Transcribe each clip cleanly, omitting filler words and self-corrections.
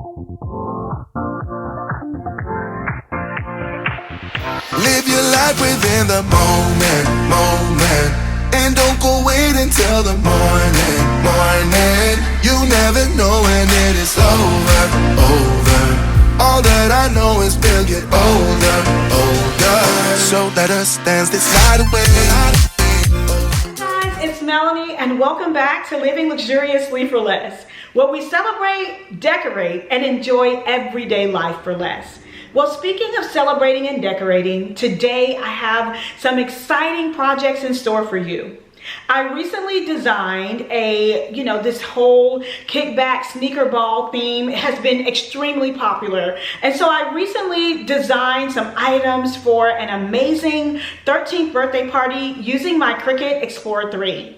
Live your life within the moment, moment. And don't go wait until the morning, morning. You never know when it is over, over. All that I know is we'll get older, older. So let us dance this night away. Hi guys, it's Melanie and welcome back to Living Luxuriously for Less, where we celebrate, decorate, and enjoy everyday life for less. Well, speaking of celebrating and decorating, today I have some exciting projects in store for you. I recently designed this whole kickback sneaker ball theme. It has been extremely popular. And so I recently designed some items for an amazing 13th birthday party using my Cricut Explorer 3.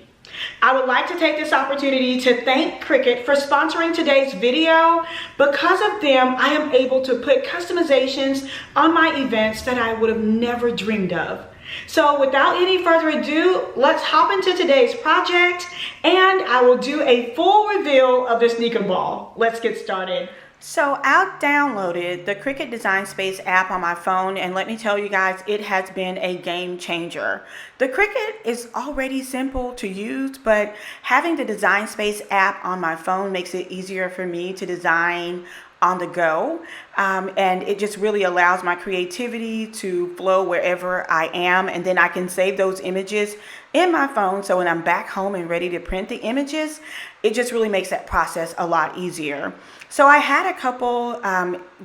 I would like to take this opportunity to thank Cricut for sponsoring today's video. Because of them, I am able to put customizations on my events that I would have never dreamed of. So without any further ado, let's hop into today's project and I will do a full reveal of the sneaker ball. Let's get started. So I downloaded the Cricut Design Space app on my phone, and let me tell you guys, it has been a game changer. The Cricut is already simple to use, but having the Design Space app on my phone makes it easier for me to design on the go, and it just really allows my creativity to flow wherever I am, and then I can save those images in my phone, so when I'm back home and ready to print the images, it just really makes that process a lot easier. So I had a couple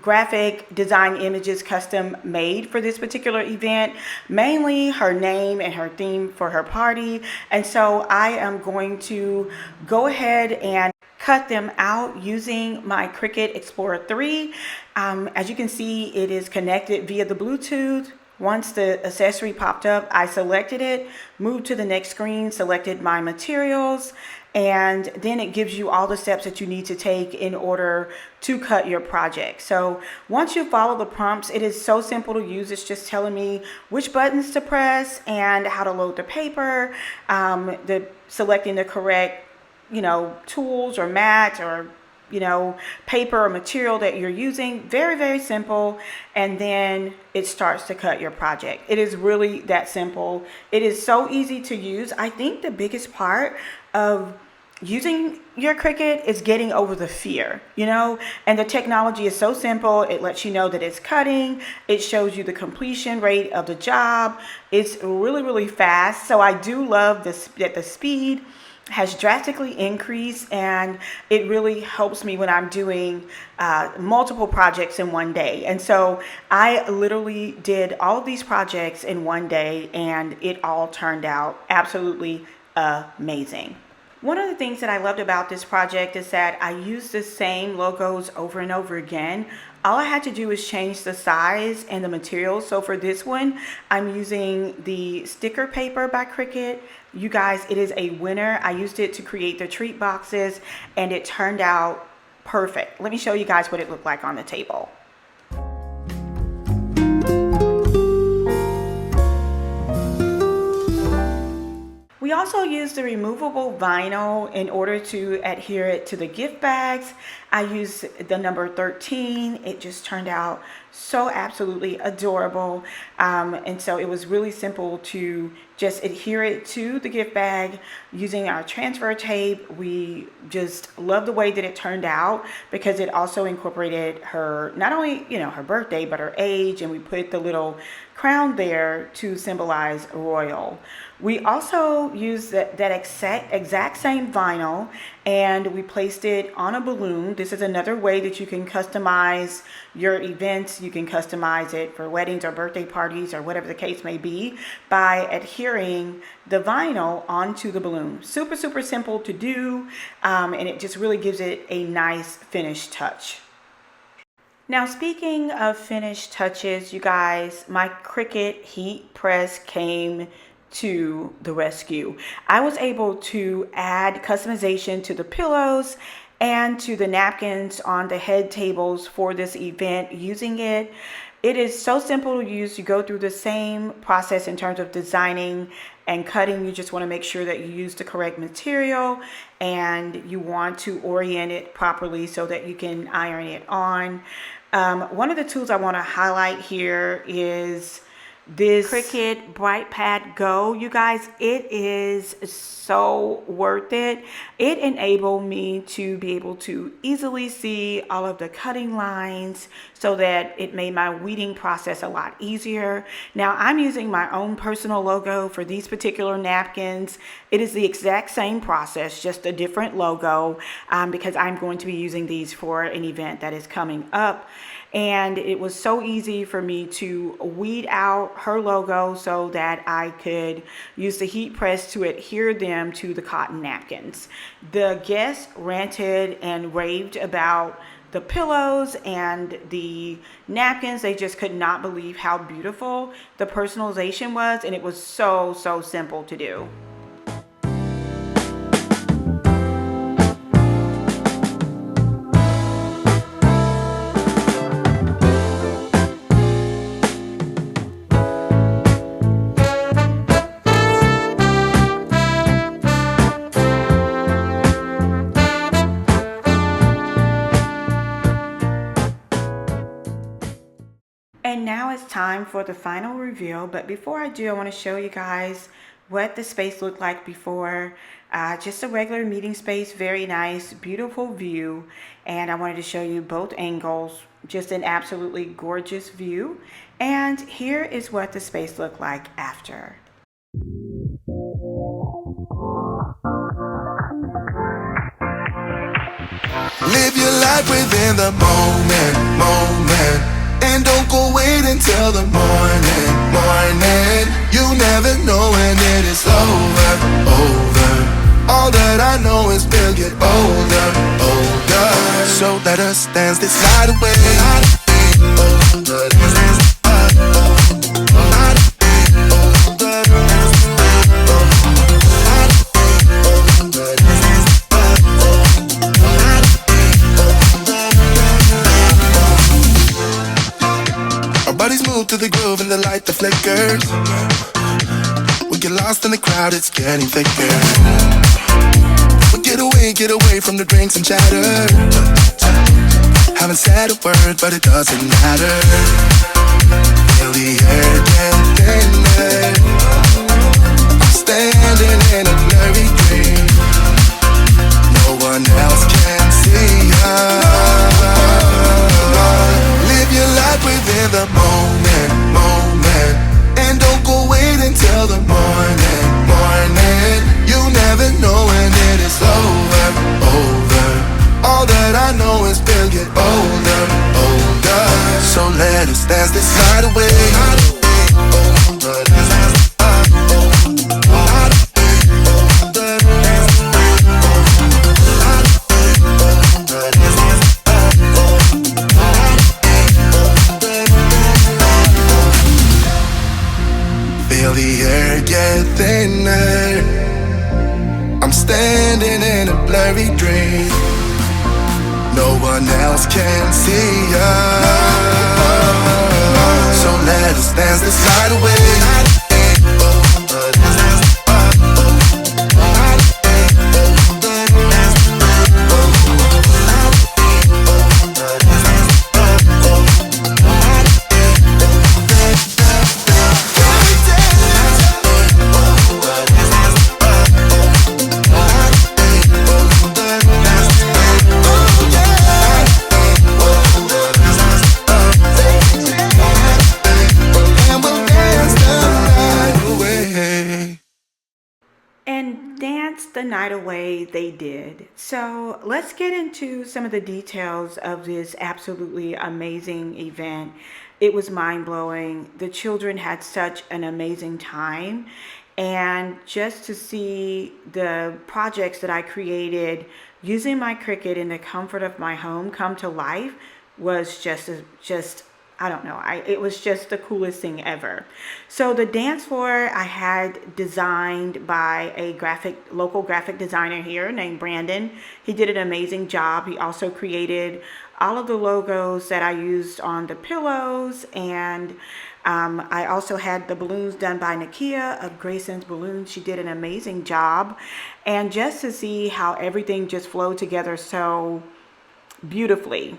graphic design images custom made for this particular event, mainly her name and her theme for her party, and so I am going to go ahead and cut them out using my Cricut Explorer 3. As you can see, it is connected via the Bluetooth. Once the accessory popped up, I selected it, moved to the next screen, selected my materials, and then it gives you all the steps that you need to take in order to cut your project. So once you follow the prompts, it is so simple to use. It's just telling me which buttons to press and how to load the paper, selecting the correct tools or mat or paper or material that you're using. Very, very simple. And then it starts to cut your project. It is really that simple. It is so easy to use. I think the biggest part of using your Cricut is getting over the fear, and the technology is so simple. It lets you know that it's cutting. It shows you the completion rate of the job. It's really, really fast. So I do love this, that the speed has drastically increased, and it really helps me when I'm doing multiple projects in one day. And so I literally did all of these projects in one day, and it all turned out absolutely amazing. One of the things that I loved about this project is that I used the same logos over and over again. All I had to do is change the size and the materials. So for this one, I'm using the sticker paper by Cricut. You guys, it is a winner. I used it to create the treat boxes and it turned out perfect. Let me show you guys what it looked like on the table. We also used the removable vinyl in order to adhere it to the gift bags. I used the number 13. It just turned out so absolutely adorable. And so it was really simple to just adhere it to the gift bag using our transfer tape. We just love the way that it turned out because it also incorporated her, not only, her birthday, but her age. And we put the little crown there to symbolize royal. We also used that exact same vinyl and we placed it on a balloon. This is another way that you can customize your events. You can customize it for weddings or birthday parties or whatever the case may be by adhering the vinyl onto the balloon. Super, super simple to do, and it just really gives it a nice finished touch. Now, speaking of finished touches, you guys, my Cricut heat press came to the rescue. I was able to add customization to the pillows and to the napkins on the head tables for this event using it. It is so simple to use. You go through the same process in terms of designing and cutting. You just want to make sure that you use the correct material and you want to orient it properly so that you can iron it on. One of the tools I want to highlight here is this Cricut Bright Pad Go. You guys, it is so worth it. It enabled me to be able to easily see all of the cutting lines so that it made my weeding process a lot easier. Now I'm using my own personal logo for these particular napkins. It is the exact same process, just a different logo, because I'm going to be using these for an event that is coming up. And it was so easy for me to weed out her logo so that I could use the heat press to adhere them to the cotton napkins. The guests ranted and raved about the pillows and the napkins. They just could not believe how beautiful the personalization was, and it was so simple to do. And now it's time for the final reveal, but before I do, I want to show you guys what the space looked like before. Just a regular meeting space, very nice, beautiful view, and I wanted to show you both angles, just an absolutely gorgeous view. And here is what the space looked like after. Live your life within the moment, and don't go wait until the morning. You never know when it is over. All that I know is we'll get older. So let us dance this night away. Bodies move to the groove and the light that flickers. We get lost in the crowd, it's getting thicker. We get away from the drinks and chatter. Haven't said a word, but it doesn't matter. Feel the air get thinner. I'm standing in a blurry dream. No one else can see us. Live your life within the moment, and don't go wait until the morning. You never know when it is over. All that I know is we'll get older. So let us dance this night away. Feel the air get thinner. I'm standing in a blurry dream. No one else can see us. So let us dance this night away. The night away they did. So let's get into some of the details of this absolutely amazing event. It was mind-blowing. The children had such an amazing time, and just to see the projects that I created using my Cricut in the comfort of my home come to life was just I don't know. It was just the coolest thing ever. So the dance floor I had designed by a local graphic designer here named Brandon. He did an amazing job. He also created all of the logos that I used on the pillows, and I also had the balloons done by Nakia of Grayson's Balloons. She did an amazing job. And just to see how everything just flowed together so beautifully.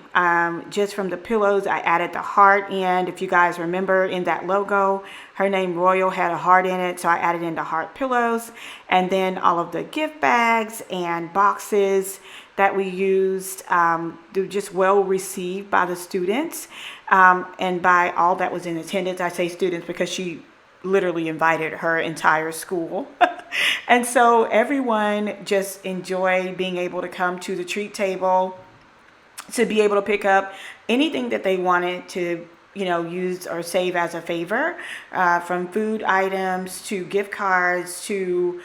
Just from the pillows, I added the heart in. If you guys remember in that logo, her name Royal had a heart in it, so I added in the heart pillows. And then all of the gift bags and boxes that we used, they're just well received by the students and by all that was in attendance. I say students because she literally invited her entire school. And so everyone just enjoyed being able to come to the treat table to be able to pick up anything that they wanted to, use or save as a favor, from food items to gift cards to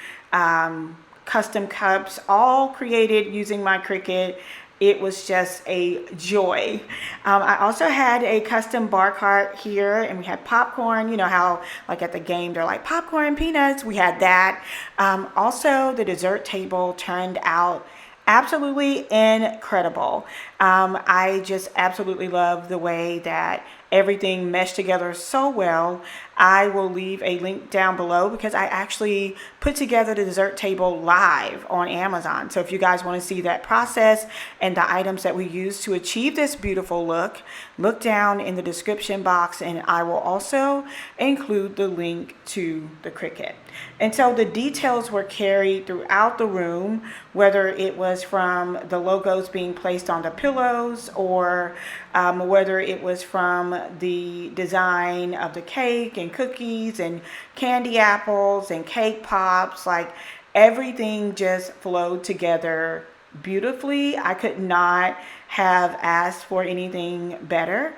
custom cups, all created using my Cricut. It was just a joy. I also had a custom bar cart here, and we had popcorn. You know how like at the game they're like popcorn peanuts. We had that. Also, the dessert table turned out absolutely incredible. I just absolutely love the way that everything meshed together so well. I will leave a link down below because I actually put together the dessert table live on Amazon. So if you guys want to see that process and the items that we used to achieve this beautiful look down in the description box, and I will also include the link to the Cricut. And so the details were carried throughout the room, whether it was from the logos being placed on the pillows or whether it was from the design of the cake and cookies and candy apples and cake pops. Like everything just flowed together beautifully. I could not have asked for anything better.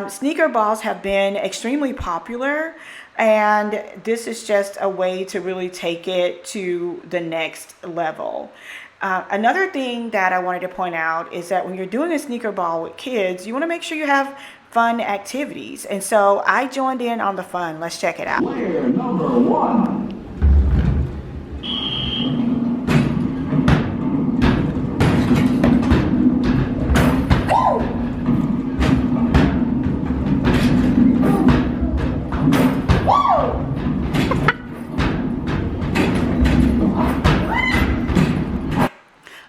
Sneaker balls have been extremely popular, and this is just a way to really take it to the next level. Another thing that I wanted to point out is that when you're doing a sneaker ball with kids, you want to make sure you have fun activities. And so I joined in on the fun. Let's check it out. Player number one.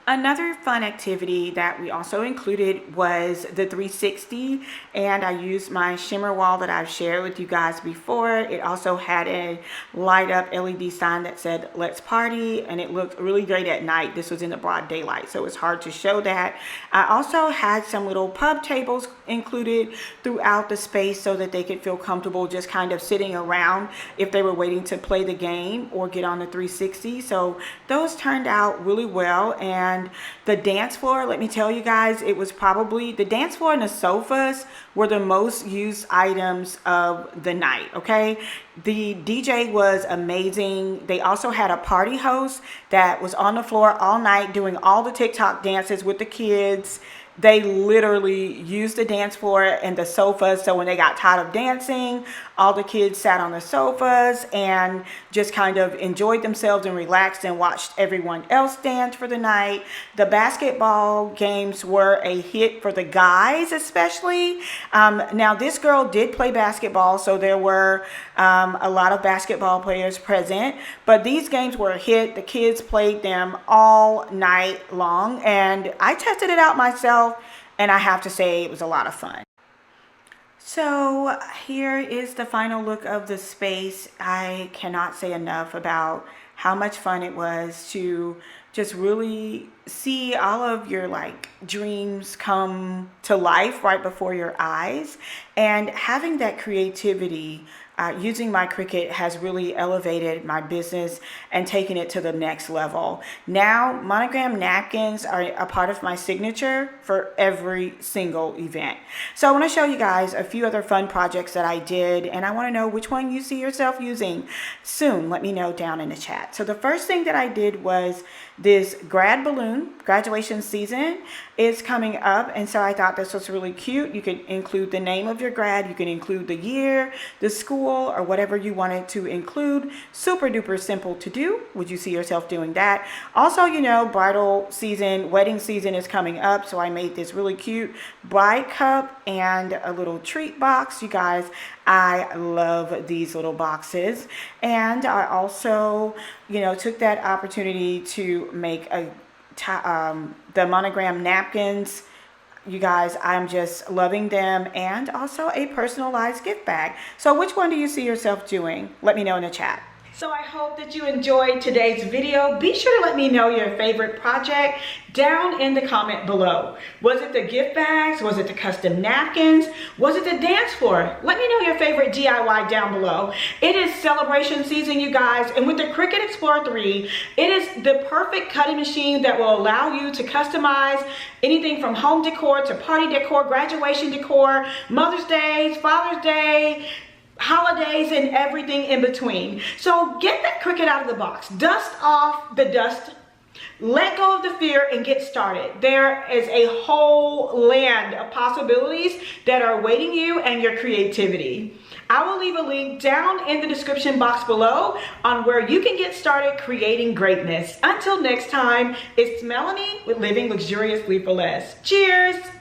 Another fun activity that we also included was the 360, and I used my shimmer wall that I've shared with you guys before. It also had a light up LED sign that said "Let's Party," and it looked really great at night. This was in the broad daylight, so it's hard to show that. I also had some little pub tables included throughout the space so that they could feel comfortable just kind of sitting around if they were waiting to play the game or get on the 360. So those turned out really well. And the dance floor, let me tell you guys, it was probably the dance floor and the sofas were the most used items of the night. Okay, the DJ was amazing. They also had a party host that was on the floor all night doing all the TikTok dances with the kids. They literally used the dance floor and the sofas. So when they got tired of dancing, all the kids sat on the sofas and just kind of enjoyed themselves and relaxed and watched everyone else dance for the night. The basketball games were a hit for the guys, especially. Now, this girl did play basketball, so there were a lot of basketball players present. But these games were a hit. The kids played them all night long, and I tested it out myself. And I have to say it was a lot of fun. So here is the final look of the space. I cannot say enough about how much fun it was to just really see all of your dreams come to life right before your eyes. And having that creativity using my Cricut has really elevated my business and taken it to the next level. Now, monogram napkins are a part of my signature for every single event. So I want to show you guys a few other fun projects that I did, and I want to know which one you see yourself using soon. Let me know down in the chat. So the first thing that I did was this grad balloon graduation season is coming up, and so I thought this was really cute. You could include the name of your grad, you can include the year, the school, or whatever you wanted to include. Super duper simple to do. Would you see yourself doing that? Also, you know, bridal season, wedding season is coming up, so I made this really cute bride cup and a little treat box. You guys, I love these little boxes. And I also, you know, took that opportunity to make the monogram napkins. You guys, I'm just loving them, and also a personalized gift bag. So which one do you see yourself doing? Let me know in the chat. So I hope that you enjoyed today's video. Be sure to let me know your favorite project down in the comment below. Was it the gift bags? Was it the custom napkins? Was it the dance floor? Let me know your favorite DIY down below. It is celebration season, you guys, and with the Cricut Explorer 3, it is the perfect cutting machine that will allow you to customize anything from home decor to party decor, graduation decor, Mother's Day, Father's Day, holidays, and everything in between. So get that Cricut out of the box, dust off the dust, let go of the fear, and get started. There is a whole land of possibilities that are awaiting you and your creativity. I will leave a link down in the description box below on where you can get started creating greatness. Until next time, it's Melanie with Living Luxuriously for Less. Cheers!